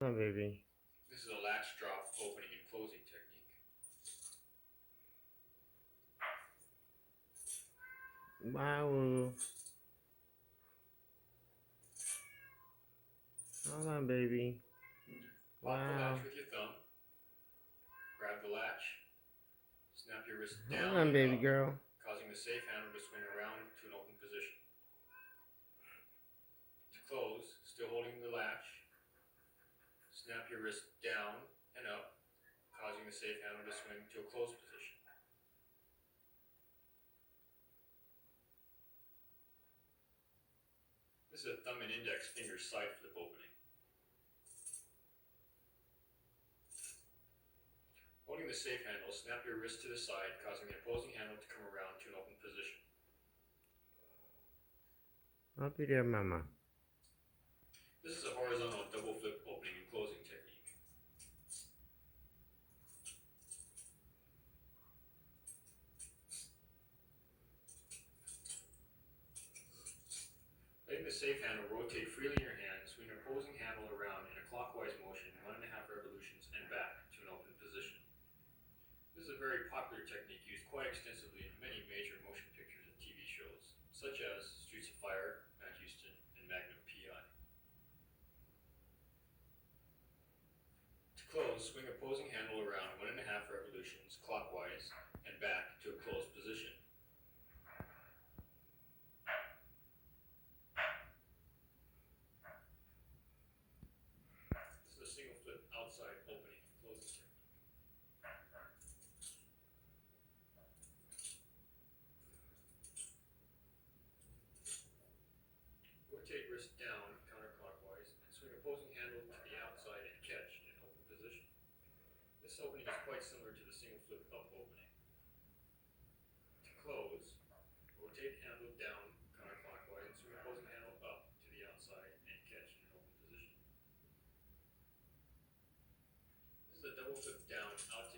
Oh, baby. This is a latch drop opening and closing technique. Wow. Hold on, baby. Pop the latch Wow. with your thumb, grab the latch, snap your wrist Hold down on, and baby up, girl. causing the safe handle to swing around to an open position. To close, still holding the latch, snap your wrist down and up, causing the safe handle to swing to a closed position. This is a thumb and index finger side flip opening. Holding the safe handle, snap your wrist to the side, causing the opposing handle to come around to an open position. I'll be there, mama. This is a horizontal double flip opening and closing technique. Letting the safe handle rotate freely in your hand, swing your opposing handle around in a clockwise motion 1.5 revolutions and back to an open position. This is a very popular technique used quite extensively in many major motion pictures and TV shows, such as Streets of Fire, Matt Houston, and Magnum P.I. To close, swing opposing handle around 1.5 revolutions clockwise and back to a closed position. This is a single flip outside opening and closing technique. Rotate wrist down counterclockwise and swing opposing handle to the outside and catch in an open position. This opening is quite similar to the single flip up opening. To close, rotate handle down counterclockwise and swing opposing handle up to the outside and catch in an open position. This is a double flip down outside